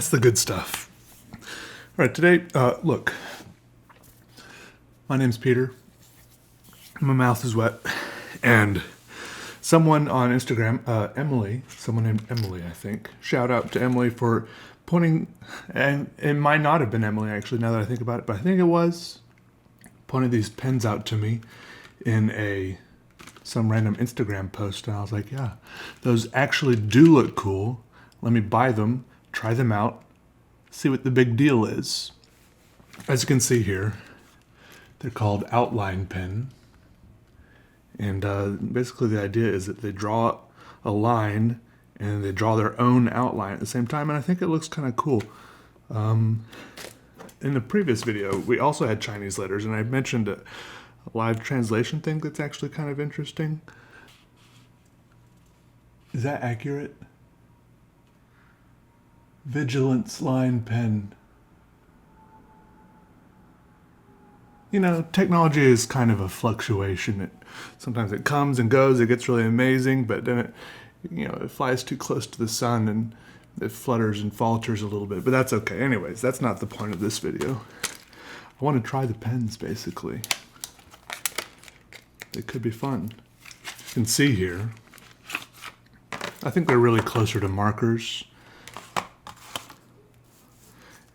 That's the good stuff. All right, today, look, my name's Peter. My mouth is wet. And someone on Instagram, someone named Emily, I think, shout out to Emily for pointing, and it might not have been Emily actually, now that I think about it, but I think it was, pointed these pens out to me in some random Instagram post, and I was like, yeah, those actually do look cool. Let me buy them, try them out, see what the big deal is. As you can see here, they're called outline pen. And basically the idea is that they draw a line and they draw their own outline at the same time, and I think it looks kind of cool. In the previous video, we also had Chinese letters, and I mentioned a live translation thing that's actually kind of interesting. Is that accurate? Vigilance line pen. You know, technology is kind of a fluctuation. Sometimes it comes and goes, it gets really amazing, but then it flies too close to the sun and it flutters and falters a little bit, but that's okay. Anyways, that's not the point of this video. I want to try the pens, basically. They could be fun. You can see here, I think they're really closer to markers.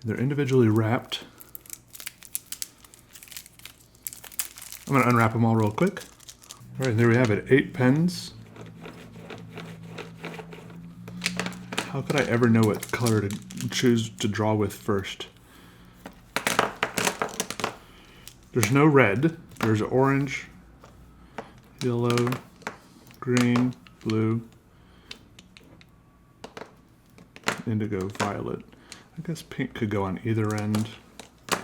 They're individually wrapped. I'm going to unwrap them all real quick. All right, there we have it, 8 pens. How could I ever know what color to choose to draw with first? There's no red. There's orange, yellow, green, blue, indigo, violet. I guess pink could go on either end. At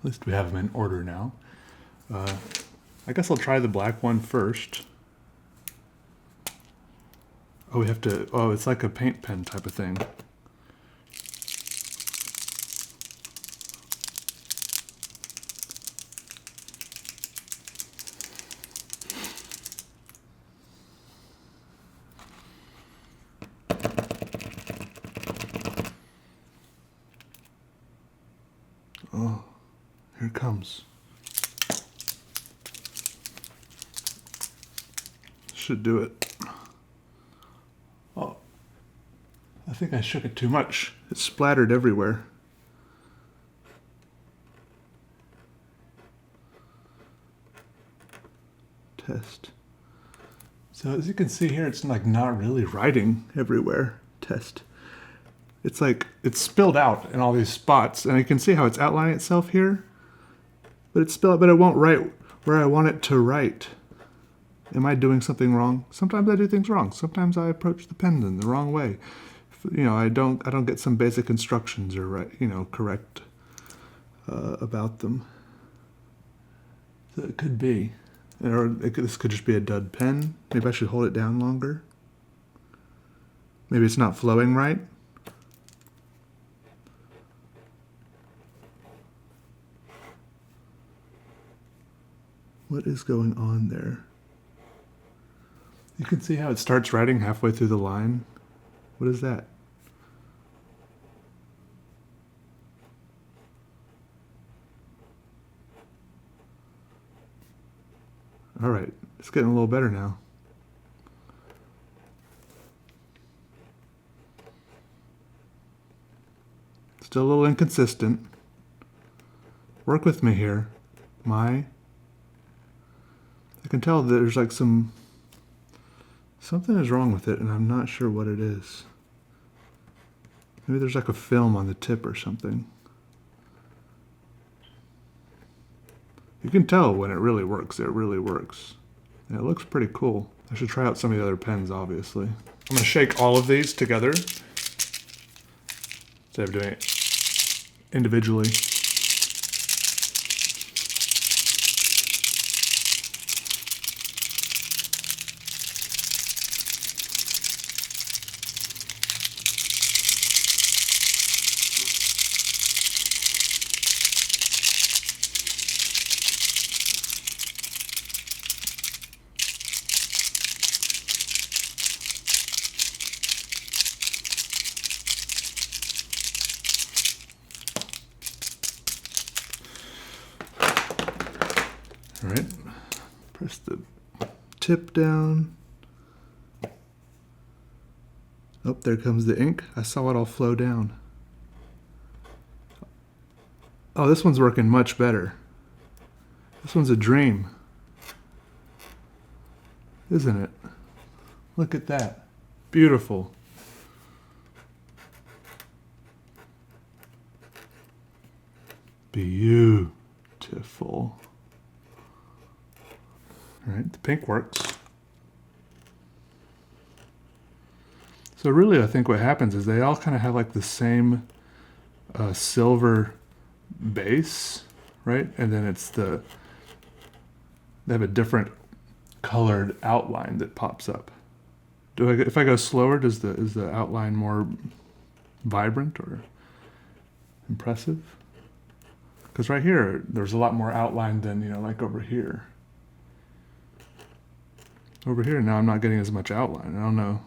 least we have them in order now. I guess I'll try the black one first. Oh, it's like a paint pen type of thing. Oh, here it comes. Should do it. Oh, I think I shook it too much. It splattered everywhere. Test. So as you can see here, it's like not really writing everywhere. Test. It's like it's spilled out in all these spots, and you can see how it's outlining itself here. But it's spilled, but it won't write where I want it to write. Am I doing something wrong? Sometimes I do things wrong. Sometimes I approach the pen in the wrong way. I don't get some basic instructions or correct about them. So it could be, this could just be a dud pen. Maybe I should hold it down longer. Maybe it's not flowing right. What is going on there? You can see how it starts writing halfway through the line. What is that? All right, it's getting a little better now. Still a little inconsistent. Work with me here. I can tell that there's like something is wrong with it, and I'm not sure what it is. Maybe there's like a film on the tip or something. You can tell when it really works. It really works. And it looks pretty cool. I should try out some of the other pens, obviously. I'm going to shake all of these together instead of doing it individually. All right, press the tip down. Oh, there comes the ink. I saw it all flow down. Oh, this one's working much better. This one's a dream. Isn't it? Look at that. Beautiful. Beautiful. All right, the pink works. So really, I think what happens is they all kind of have like the same silver base, right? And then they have a different colored outline that pops up. If I go slower, is the outline more vibrant or impressive? Because right here, there's a lot more outline than, like over here. Over here, now I'm not getting as much outline. I don't know.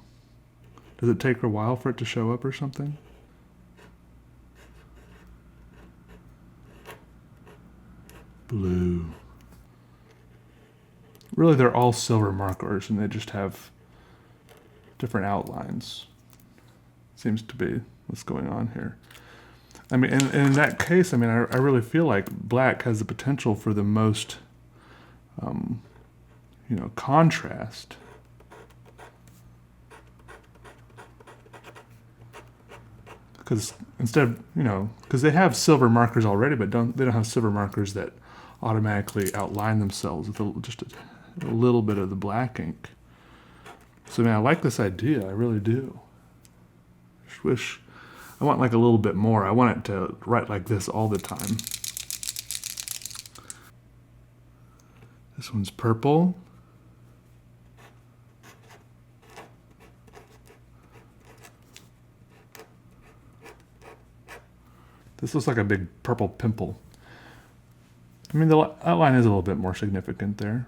Does it take a while for it to show up or something? Blue. Really, they're all silver markers, and they just have different outlines. Seems to be what's going on here. I mean, in that case, I really feel like black has the potential for the most, contrast. Because because they have silver markers already, but they don't have silver markers that automatically outline themselves with just a little bit of the black ink. So I like this idea, I really do. Just wish I want like a little bit more. I want it to write like this all the time. This one's purple. This looks like a big purple pimple. The outline is a little bit more significant there.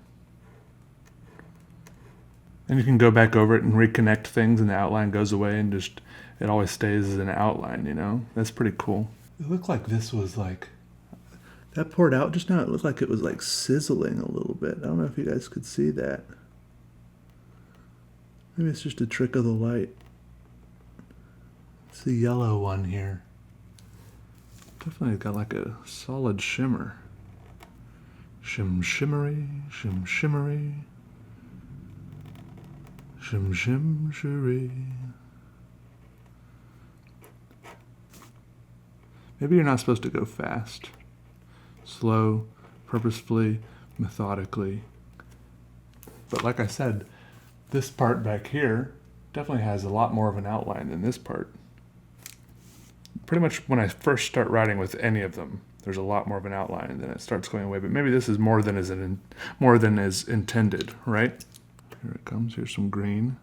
And you can go back over it and reconnect things, and the outline goes away, and it always stays as an outline, That's pretty cool. It looked like this was like, that poured out just now, it looked like it was like sizzling a little bit. I don't know if you guys could see that. Maybe it's just a trick of the light. It's the yellow one here. Definitely got like a solid shimmer. Shimmery, shimmery. Shimmery. Maybe you're not supposed to go fast. Slow, purposefully, methodically. But like I said, this part back here definitely has a lot more of an outline than this part. Pretty much when I first start writing with any of them, there's a lot more of an outline, and then it starts going away. But maybe this is more than is intended, right? Here it comes. Here's some green.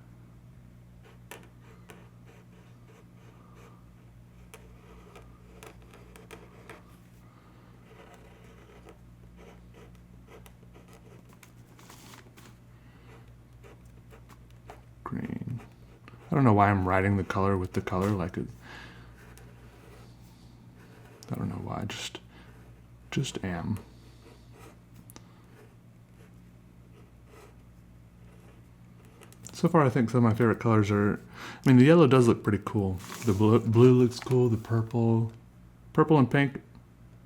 Green. I don't know why I'm writing the color with the color like it. I don't know why. Just am. So far, I think some of my favorite colors are. The yellow does look pretty cool. The blue looks cool. The purple and pink,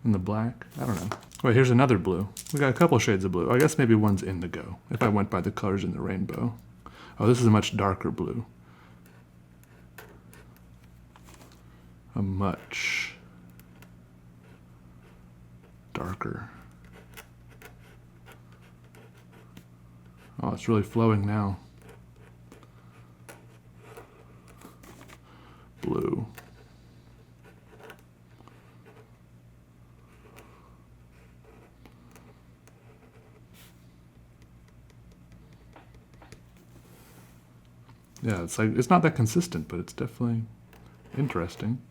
and the black. I don't know. Wait, here's another blue. We got a couple shades of blue. I guess maybe one's indigo. If I went by the colors in the rainbow. Oh, this is a much darker blue. A much darker. Oh, it's really flowing now. Blue. Yeah, it's not that consistent, but it's definitely interesting.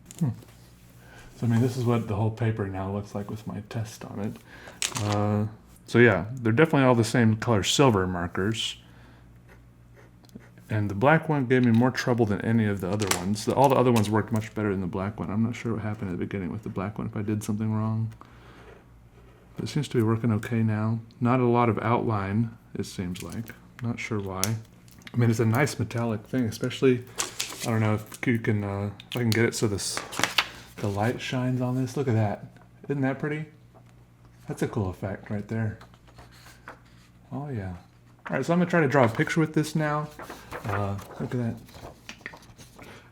So this is what the whole paper now looks like with my test on it. So yeah, they're definitely all the same color silver markers. And the black one gave me more trouble than any of the other ones. All the other ones worked much better than the black one. I'm not sure what happened at the beginning with the black one, if I did something wrong. It seems to be working okay now. Not a lot of outline, it seems like. Not sure why. I mean, it's a nice metallic thing, especially, I don't know if you can, if I can get it so the light shines on this. Look at that. Isn't that pretty? That's a cool effect right there. Oh yeah. All right, so I'm gonna try to draw a picture with this now. Look at that.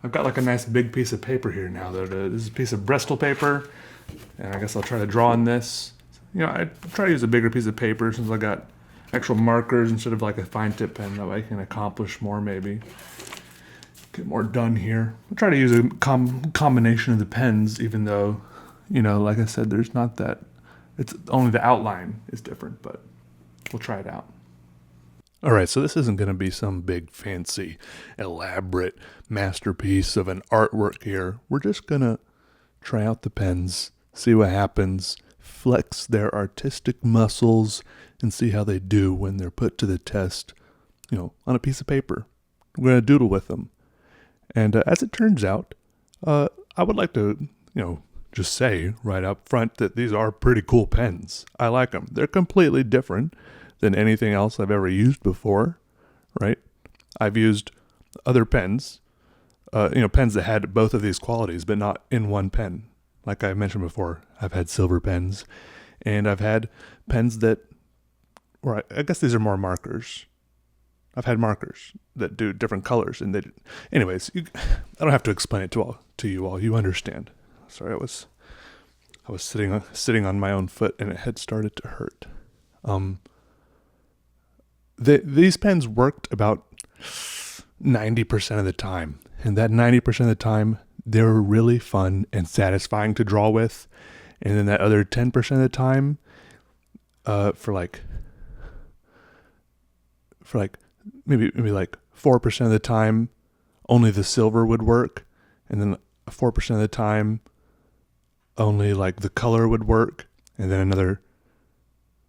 I've got like a nice big piece of paper here now. This is a piece of Bristol paper, and I guess I'll try to draw on this. You know, I try to use a bigger piece of paper since I got actual markers instead of like a fine tip pen. That way I can accomplish more, maybe get more done here. I'll try to use a combination of the pens, even though, you know, like I said, there's not that. It's only the outline is different, but we'll try it out. All right, so this isn't going to be some big, fancy, elaborate masterpiece of an artwork here. We're just going to try out the pens, see what happens, flex their artistic muscles, and see how they do when they're put to the test, you know, on a piece of paper. We're going to doodle with them. And as it turns out, I would like to, you know, just say right up front that these are pretty cool pens. I like them. They're completely different than anything else I've ever used before, right? I've used other pens, pens that had both of these qualities, but not in one pen. Like I mentioned before, I've had silver pens, and I've had pens that, or I guess these are more markers. I've had markers that do different colors, and anyways, I don't have to explain it to you all. You understand. Sorry, I was sitting on my own foot, and it had started to hurt. These pens worked about 90% of the time. And that 90% of the time, they were really fun and satisfying to draw with. And then that other 10% of the time, for maybe like 4% of the time, only the silver would work. And then 4% of the time, only like the color would work. And then another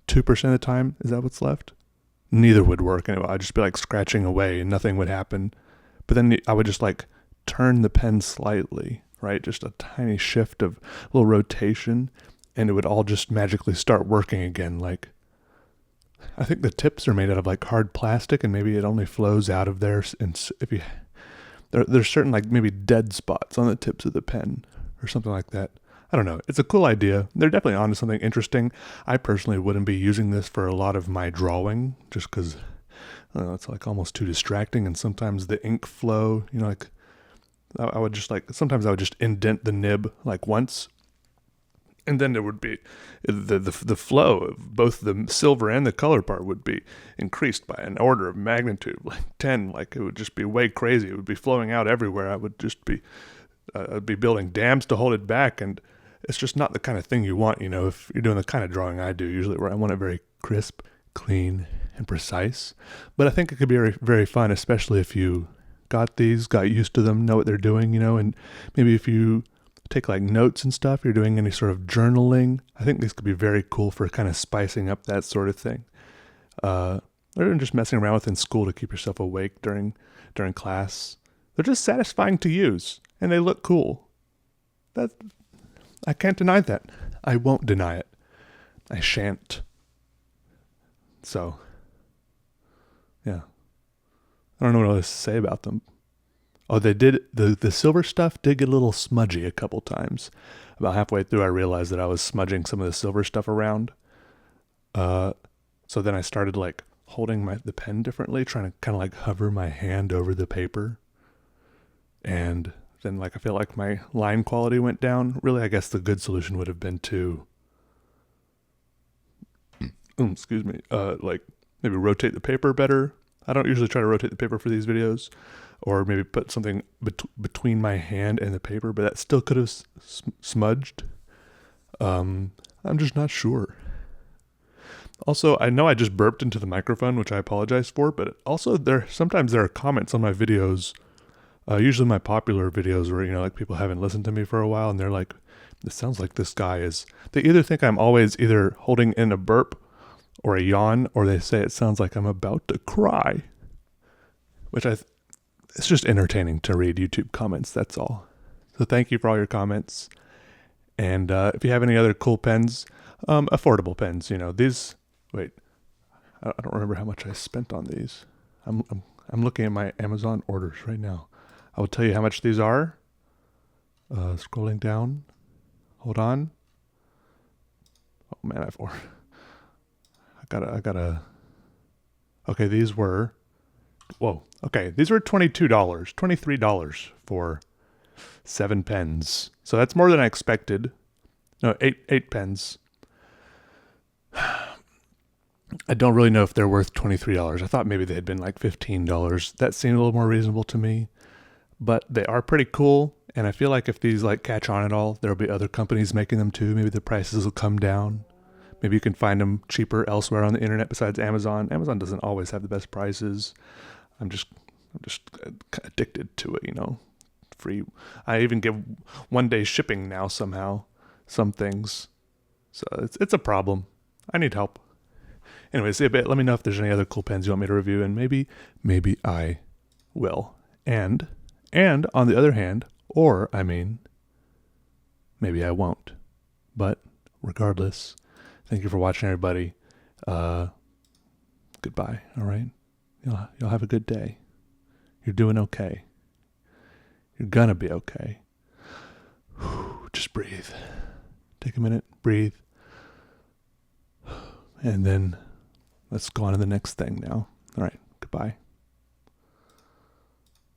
2% of the time, is that what's left? Neither would work. Anyway, I'd just be like scratching away and nothing would happen. But then I would just like turn the pen slightly, right? Just a tiny shift of a little rotation, and it would all just magically start working again. Like, I think the tips are made out of like hard plastic, and maybe it only flows out of there. And if you, there's certain like maybe dead spots on the tips of the pen or something like that. I don't know. It's a cool idea. They're definitely onto something interesting. I personally wouldn't be using this for a lot of my drawing just because it's like almost too distracting. And sometimes the ink flow, you know, like I would just like, sometimes I would just indent the nib like once. And then there would be the flow of both the silver and the color part would be increased by an order of magnitude, like 10. Like it would just be way crazy. It would be flowing out everywhere. I would just be, I'd be building dams to hold it back, and it's just not the kind of thing you want, you know, if you're doing the kind of drawing I do usually, where I want it very crisp, clean, and precise. But I think it could be very, very fun, especially if you got used to them, know what they're doing, you know, and maybe if you take like notes and stuff, you're doing any sort of journaling, I think these could be very cool for kind of spicing up that sort of thing. Or just messing around with in school to keep yourself awake during class. They're just satisfying to use, and they look cool. I can't deny that. I won't deny it. I shan't. So, yeah. I don't know what else to say about them. Oh, they did, the silver stuff did get a little smudgy a couple times. About halfway through, I realized that I was smudging some of the silver stuff around. So then I started like holding the pen differently, trying to kind of like hover my hand over the paper. And then like I feel like my line quality went down. Really, I guess the good solution would have been to, like maybe rotate the paper better. I don't usually try to rotate the paper for these videos, or maybe put something between my hand and the paper, but that still could have smudged. I'm just not sure. Also, I know I just burped into the microphone, which I apologize for, but also sometimes there are comments on my videos, usually my popular videos where, you know, like people haven't listened to me for a while and they're like, this sounds like this guy is, they either think I'm always either holding in a burp or a yawn, or they say it sounds like I'm about to cry, which it's just entertaining to read YouTube comments. That's all. So thank you for all your comments. And if you have any other cool pens, Affordable pens, these, wait, I don't remember how much I spent on these. I'm looking at my Amazon orders right now. I will tell you how much these are. Scrolling down. Hold on. Oh man, I gotta. Okay, these were. Whoa. Okay, these were $23 for 7 pens. So that's more than I expected. No, eight pens. I don't really know if they're worth $23. I thought maybe they had been like $15. That seemed a little more reasonable to me. But they are pretty cool, and I feel like if these like catch on at all, there'll be other companies making them too. Maybe the prices will come down. Maybe you can find them cheaper elsewhere on the internet besides Amazon. Amazon doesn't always have the best prices. I'm just addicted to it, Free. I even get 1 day shipping now somehow. Some things. So it's a problem. I need help. Anyways, let me know if there's any other cool pens you want me to review, and maybe I will. And on the other hand, maybe I won't. But regardless, thank you for watching, everybody. Goodbye. All right. You'll have a good day. You're doing okay. You're gonna be okay. Just breathe. Take a minute, breathe. And then let's go on to the next thing now. All right. Goodbye.